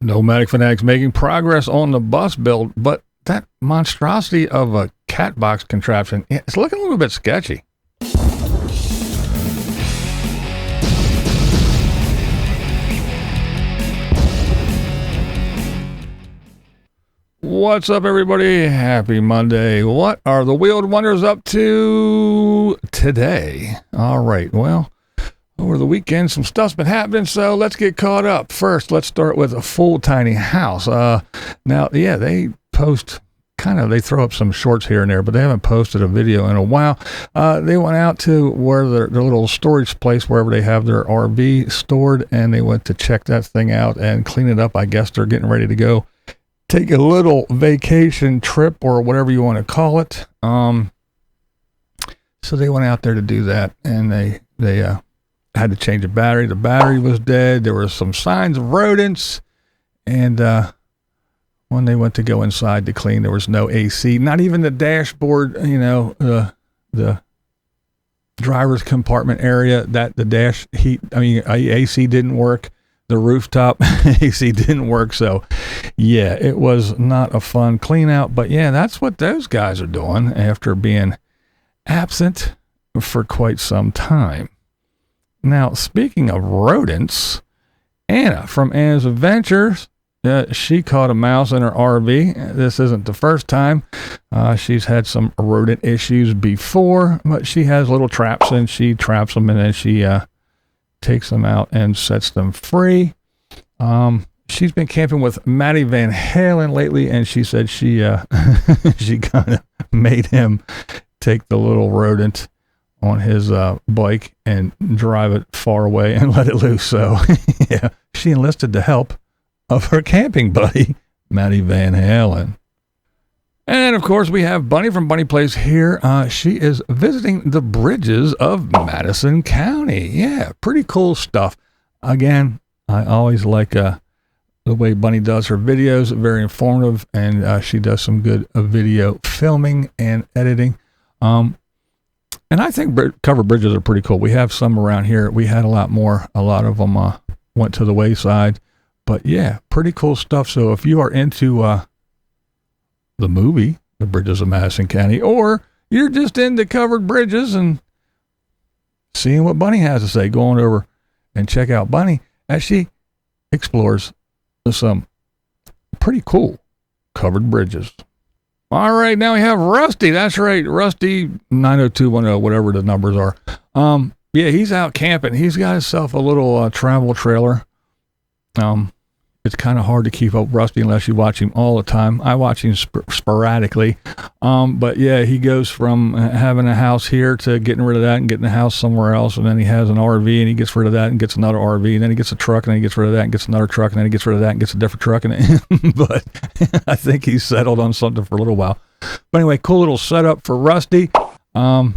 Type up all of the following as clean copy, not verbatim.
Nomadic Fanatic's making progress on the bus build, but that monstrosity of a cat box contraption, it's looking a little bit sketchy. What's up, everybody? Happy Monday. What are the Wheeled Wonders up to today? All right, well, over the weekend, some stuff's been happening, so let's get caught up. First, let's start with a full tiny house. Now, yeah, they post they throw up some shorts here and there, but they haven't posted a video in a while. They went out to where their little storage place, wherever they have their RV stored, and they went to check that thing out and clean it up. I guess they're getting ready to go take a little vacation trip or whatever you want to call it. So they went out there to do that, and they had to change the battery. The battery was dead. There were some signs of rodents, and when they went to go inside to clean, there was no AC, not even the dashboard, the driver's compartment area, that the dash heat, AC didn't work. The rooftop AC didn't work. So yeah, it was not a fun clean out, but yeah, that's what those guys are doing after being absent for quite some time. Now, speaking of rodents, Anna from Anna's Adventures, she caught a mouse in her RV. This isn't the first time. She's had some rodent issues before, but she has little traps, and she traps them, and then she takes them out and sets them free. She's been camping with Matty Van Halen lately, and she said she she kind of made him take the little rodent on his bike and drive it far away and let it loose. So yeah, she enlisted the help of her camping buddy, Matty Van Halen. And of course, we have Bunny from BunnyPlaysHere. She is visiting the bridges of Madison County. Yeah, pretty cool stuff. Again, I always like the way Bunny does her videos. Very informative, and she does some good video filming and editing. And I think covered bridges are pretty cool. We have some around here. We had a lot more. A lot of them went to the wayside. But yeah, pretty cool stuff. So if you are into the movie, The Bridges of Madison County, or you're just into covered bridges and seeing what Bunny has to say, going over and check out Bunny as she explores some pretty cool covered bridges. All right, now we have Rusty. That's right, Rusty 90210, whatever the numbers are. Yeah, he's out camping. He's got himself a little travel trailer. It's kind of hard to keep up Rusty unless you watch him all the time. I watch him sporadically. But yeah, he goes from having a house here to getting rid of that and getting a house somewhere else. And then he has an RV and he gets rid of that and gets another RV. And then he gets a truck and then he gets rid of that and gets another truck. And then he gets rid of that and gets a different truck. But I think he's settled on something for a little while. But anyway, cool little setup for Rusty. One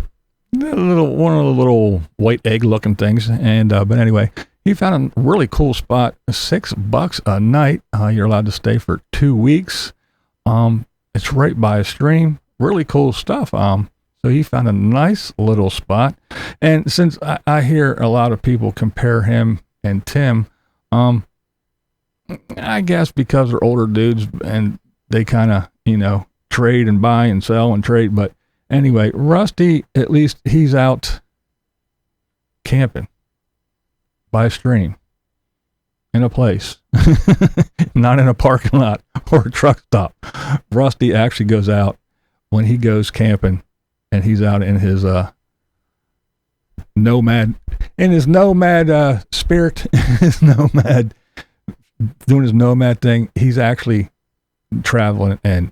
of the little white egg looking things. And, but anyway, he found a really cool spot, $6 a night. You're allowed to stay for 2 weeks. It's right by a stream. Really cool stuff. So he found a nice little spot. And since I hear a lot of people compare him and Tim, I guess because they're older dudes and they kind of, trade and buy and sell and trade. But anyway, Rusty, at least he's out camping by a stream in a place, not in a parking lot or a truck stop. Rusty actually goes out when he goes camping, and he's out in his nomad spirit, his nomad, doing his nomad thing. He's actually traveling and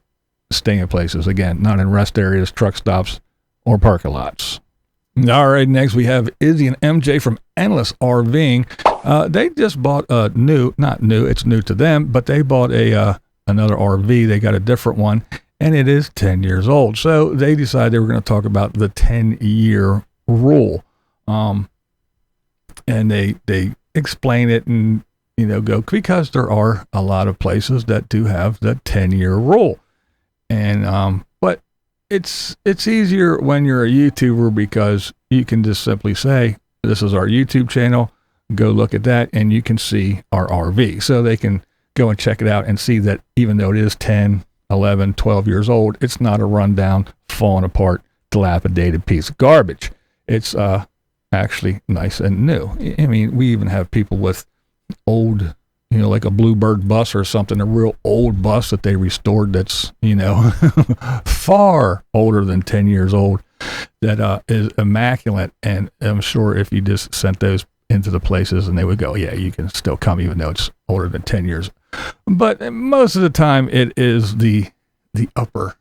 staying in places, again, not in rest areas, truck stops, or parking lots. All right, next we have Izzy and MJ from Endless RVing. They just bought it's new to them, but they bought another RV. They got a different one, and it is 10 years old. So they decided they were going to talk about the 10-year rule. And they explain it and, go, because there are a lot of places that do have the 10-year rule. And, but it's easier when you're a YouTuber because you can just simply say, this is our YouTube channel, go look at that, and you can see our RV. So they can go and check it out and see that even though it is 10, 11, 12 years old, it's not a rundown, falling apart, dilapidated piece of garbage. It's actually nice and new. I mean, we even have people with old, like a Bluebird bus or something, a real old bus that they restored that's, far older than 10 years old, that is immaculate. And I'm sure if you just sent those into the places and they would go, yeah, you can still come even though it's older than 10 years. But most of the time it is the upper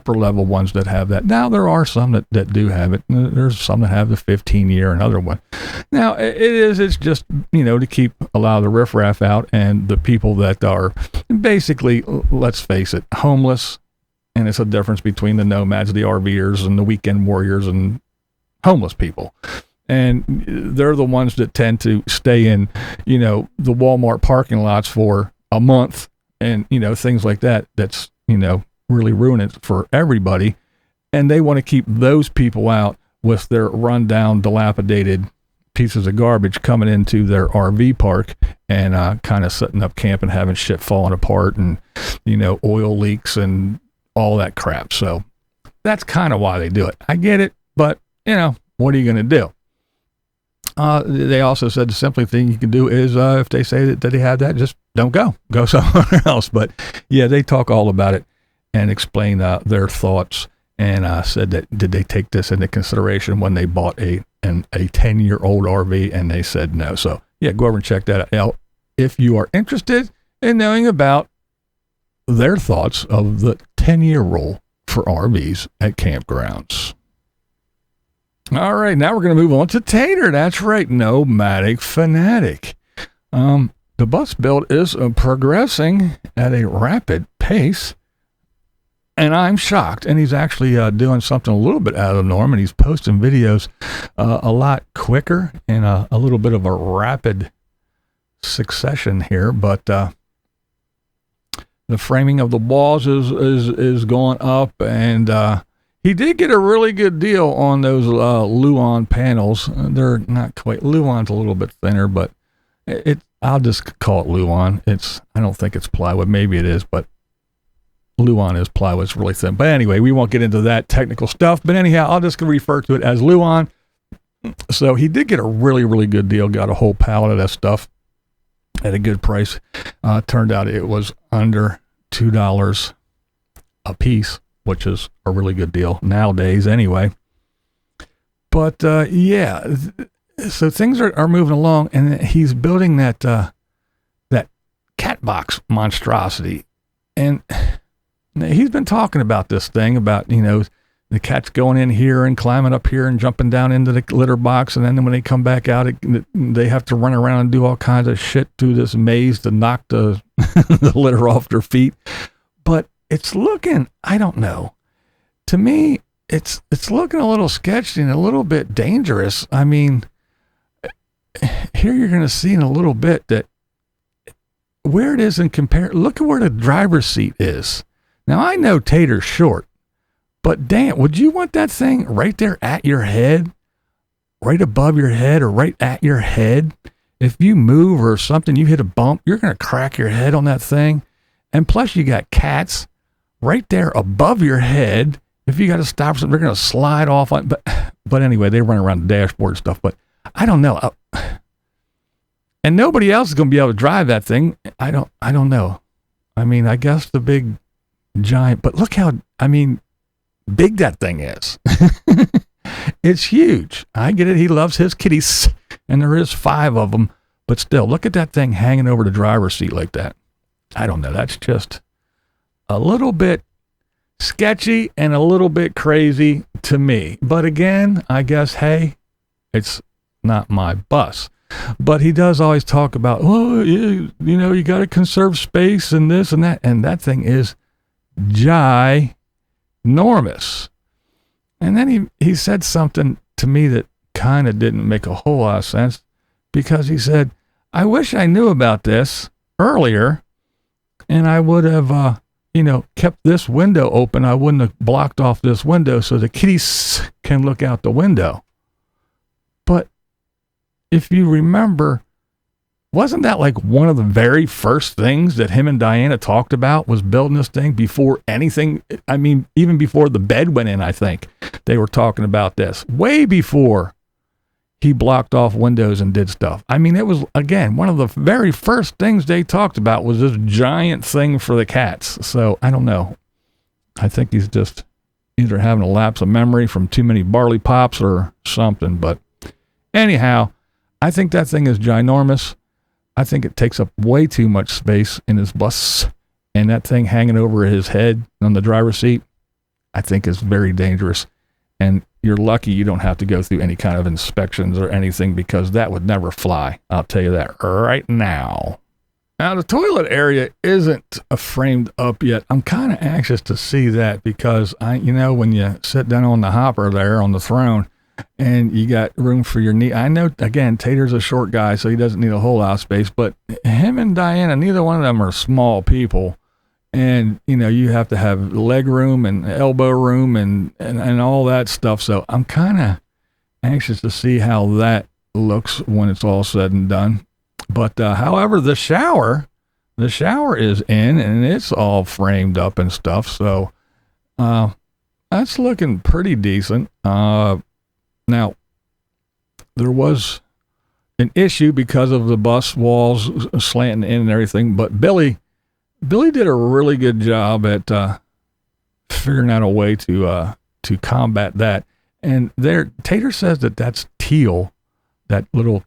level ones that have that. Now there are some that do have it. There's some that have the 15-year, another one. Now it's just, to keep a lot of the riffraff out and the people that are basically, let's face it, homeless. And it's a difference between the nomads, the RVers, and the weekend warriors and homeless people. And they're the ones that tend to stay in, the Walmart parking lots for a month and, things like that. That's, really ruin it for everybody. And they want to keep those people out with their rundown, dilapidated pieces of garbage coming into their RV park and kind of setting up camp and having shit falling apart and, oil leaks and all that crap. So that's kind of why they do it. I get it, but, what are you going to do? They also said the simple thing you can do is if they say that they have that, just don't go somewhere else. But yeah, they talk all about it and explain their thoughts and said that did they take this into consideration when they bought a 10-year-old RV, and they said no. So yeah, go over and check that out if you are interested in knowing about their thoughts of the 10-year rule for RVs at campgrounds. All right, now we're going to move on to Tater. That's right, Nomadic Fanatic. The bus build is progressing at a rapid pace, and I'm shocked. And he's actually doing something a little bit out of the norm, and he's posting videos a lot quicker in a little bit of a rapid succession here. But the framing of the walls is going up, and he did get a really good deal on those Luan panels. They're not quite, Luan's a little bit thinner, but I'll just call it Luan. I don't think it's plywood. Maybe it is, but Luan is plywood. It's really thin. But anyway, we won't get into that technical stuff. But anyhow, I'll just refer to it as Luan. So he did get a really, really good deal. Got a whole pallet of that stuff at a good price. Turned out it was under $2 a piece, which is a really good deal nowadays anyway. But yeah, so things are moving along, and he's building that cat box monstrosity. And he's been talking about this thing about, the cats going in here and climbing up here and jumping down into the litter box. And then when they come back out, they have to run around and do all kinds of shit through this maze to knock the, the litter off their feet. But it's looking, I don't know. To me, it's looking a little sketchy and a little bit dangerous. I mean, here you're going to see in a little bit that where it is in look at where the driver's seat is. Now, I know Tater's short, but damn, would you want that thing right there at your head, right above your head or right at your head? If you move or something, you hit a bump, you're going to crack your head on that thing. And plus you got cats right there above your head. If you got to stop something, they're going to slide off on, but anyway, they run around the dashboard and stuff, but I don't know. And nobody else is going to be able to drive that thing. I don't know. I mean, I guess the big giant, but look how, big that thing is. It's huge. I get it. He loves his kitties, and there is 5 of them, but still, look at that thing hanging over the driver's seat like that. I don't know. That's just a little bit sketchy and a little bit crazy to me. But again, I guess, hey, it's not my bus. But he does always talk about, you got to conserve space and this and that. And that thing is ginormous. And then he said something to me that kind of didn't make a whole lot of sense, because he said, I wish I knew about this earlier, and I would have, kept this window open. I wouldn't have blocked off this window so the kitties can look out the window. But if you remember, wasn't that like one of the very first things that him and Diana talked about was building this thing before anything? I mean, even before the bed went in, I think they were talking about this way before he blocked off windows and did stuff. I mean, it was, again, one of the very first things they talked about was this giant thing for the cats. So I don't know. I think he's just either having a lapse of memory from too many barley pops or something. But anyhow, I think that thing is ginormous. I think it takes up way too much space in his bus, and that thing hanging over his head on the driver's seat, I think is very dangerous. And you're lucky you don't have to go through any kind of inspections or anything, because that would never fly. I'll tell you that right now. Now, the toilet area isn't framed up yet. I'm kind of anxious to see that, because when you sit down on the hopper there on the throne, and you got room for your knee. I know, again, Tater's a short guy, so he doesn't need a whole lot of space, but him and Diana, neither one of them are small people. And, you have to have leg room and elbow room and all that stuff. So I'm kind of anxious to see how that looks when it's all said and done. But, however, the shower is in, and it's all framed up and stuff. So, that's looking pretty decent. Now, there was an issue because of the bus walls slanting in and everything, but Billy did a really good job at figuring out a way to combat that. And there, Tater says that's teal, that little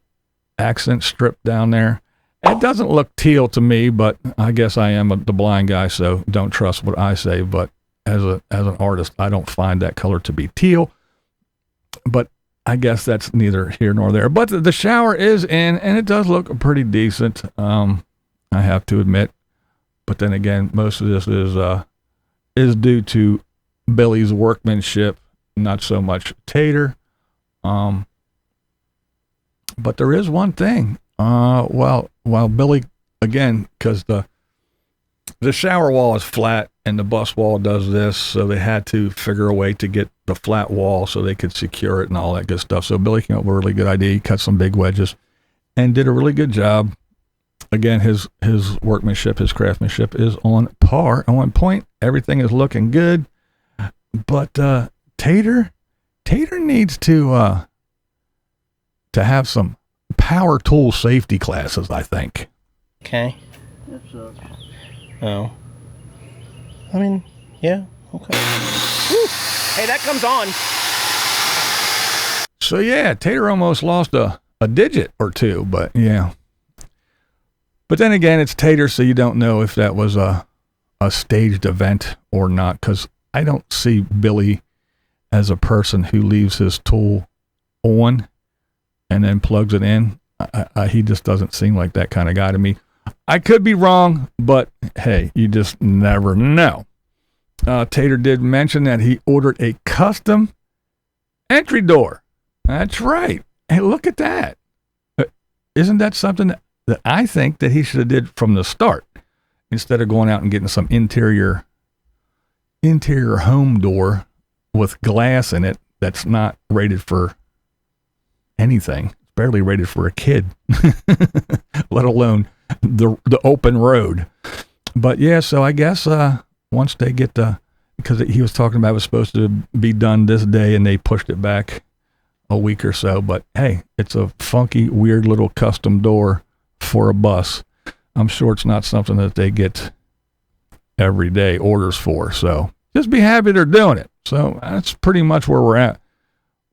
accent strip down there. It doesn't look teal to me, but I guess I am the blind guy, so don't trust what I say. But as an artist, I don't find that color to be teal. But I guess that's neither here nor there. But the shower is in, and it does look pretty decent, I have to admit. But then again, most of this is due to Billy's workmanship, not so much Tater. But there is one thing. While Billy, again, because the shower wall is flat and the bus wall does this, so they had to figure a way to get the flat wall so they could secure it and all that good stuff. So Billy came up with a really good idea. He cut some big wedges and did a really good job. Again, his workmanship, his craftsmanship is on par, on point. Everything is looking good. But Tater needs to have some power tool safety classes, I think. Okay. Oh. I mean, yeah, okay. Woo. Hey, that comes on. So yeah, Tater almost lost a digit or two, but yeah. But then again, it's Tater, so you don't know if that was a staged event or not, because I don't see Billy as a person who leaves his tool on and then plugs it in. He just doesn't seem like that kind of guy to me. I could be wrong, but hey, you just never know. Tater did mention that he ordered a custom entry door. That's right. Hey, look at that. Isn't that something that I think that he should have did from the start, instead of going out and getting some interior home door with glass in it that's not rated for anything. It's barely rated for a kid, let alone the open road. But yeah, so I guess once they get because he was talking about it was supposed to be done this day and they pushed it back a week or so. But hey, it's a funky, weird little custom door for a bus. I'm sure it's not something that they get every day orders for. So just be happy they're doing it. So that's pretty much where we're at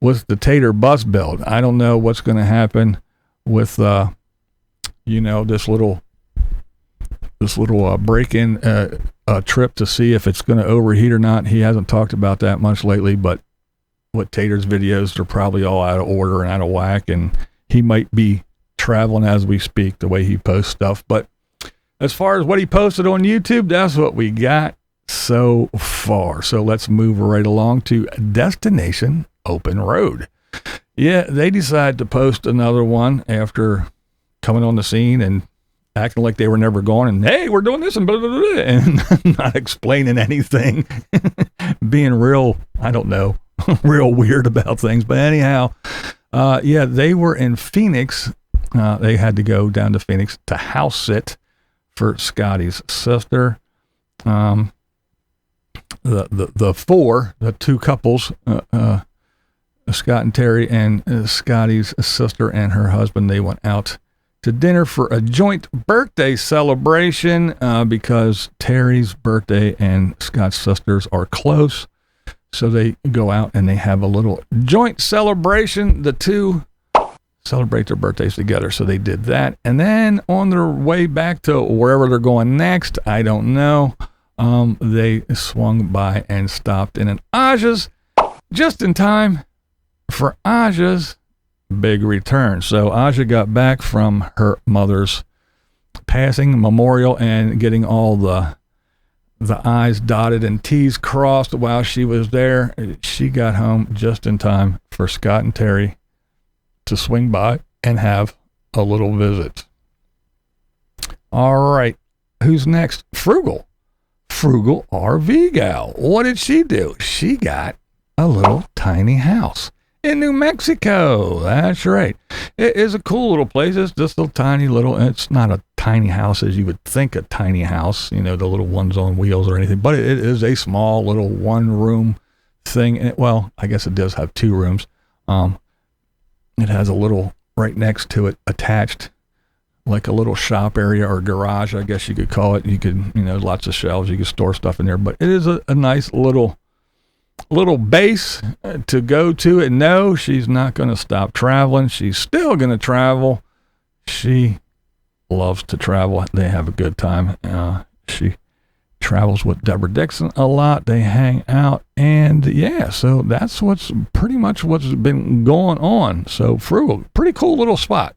with the Tater bus build. I don't know what's going to happen with this little break-in trip to see if it's going to overheat or not. He hasn't talked about that much lately, but what Tater's videos are probably all out of order and out of whack, and he might be traveling as we speak the way he posts stuff. But as far as what he posted on YouTube, that's what we got so far. So let's move right along to Destination Open Road. Yeah, they decided to post another one after coming on the scene and acting like they were never gone, and hey, we're doing this and blah, blah, blah, and not explaining anything, being real, I don't know, real weird about things. But anyhow, yeah, they were in Phoenix they had to go down to Phoenix to house sit for Scotty's sister. The two couples, Scott and Terry, and Scotty's sister and her husband, they went out to dinner for a joint birthday celebration because Terry's birthday and Scott's sisters are close. So they go out and they have a little joint celebration. The two celebrate their birthdays together. So they did that. And then on their way back to wherever they're going next, I don't know, they swung by and stopped in an Ausia's just in time for Ausia's big return. So Ausia got back from her mother's passing memorial and getting all the I's dotted and T's crossed while she was there. She got home just in time for Scott and Terry to swing by and have a little visit. All right, who's next? Frugal RV Gal. What did she do? She got a little tiny house in New Mexico. That's right. It is a cool little place. It's just a tiny little, it's not a tiny house as you would think a tiny house, you know, the little ones on wheels or anything, but it is a small little one room thing. Well, I guess it does have 2 rooms. It has a little right next to it attached, like a little shop area or garage, I guess you could call it. You could, you know, lots of shelves, you could store stuff in there, but it is a nice little base to go to. And no, she's not going to stop traveling. She's still going to travel. She loves to travel. They have a good time. She travels with Deborah Dixon a lot. They hang out, and yeah, so that's pretty much what's been going on. So Frugal, pretty cool little spot.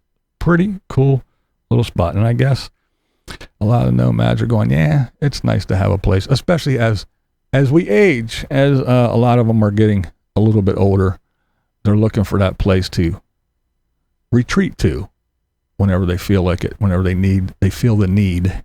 And I guess a lot of nomads are going, yeah, it's nice to have a place, especially as we age, as a lot of them are getting a little bit older. They're looking for that place to retreat to whenever they feel like it, whenever they feel the need.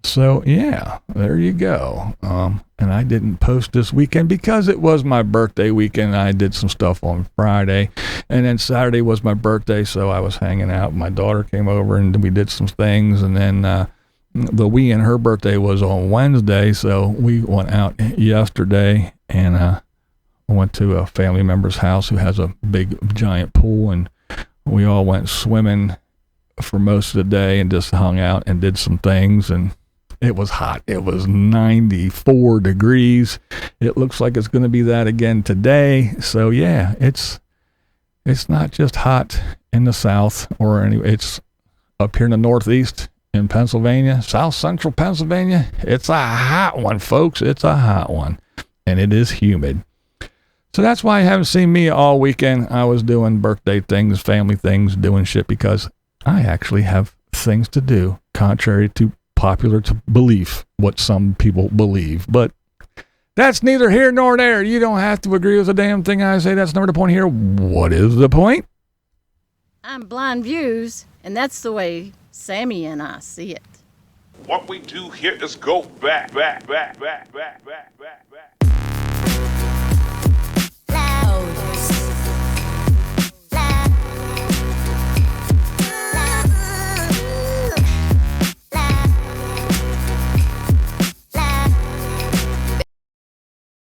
So yeah, there you go. And I didn't post this weekend because it was my birthday weekend. I did some stuff on Friday, and then Saturday was my birthday, so I was hanging out. My daughter came over and we did some things, and then her birthday was on Wednesday, so we went out yesterday and went to a family member's house who has a big giant pool, and we all went swimming for most of the day and just hung out and did some things. And it was hot. It was 94 degrees. It looks like it's going to be that again today. So yeah, it's not just hot in the south or anyway, it's up here in the northeast in Pennsylvania, south central Pennsylvania. It's a hot one, folks. It's a hot one, and it is humid. So that's why you haven't seen me all weekend. I was doing birthday things, family things, doing shit because I actually have things to do, contrary to popular to belief, what some people believe. But that's neither here nor there. You don't have to agree with a damn thing I say. That's never the point here. What is the point? I'm BlindViews, and that's the way Sammy and I see it. What we do here is go back.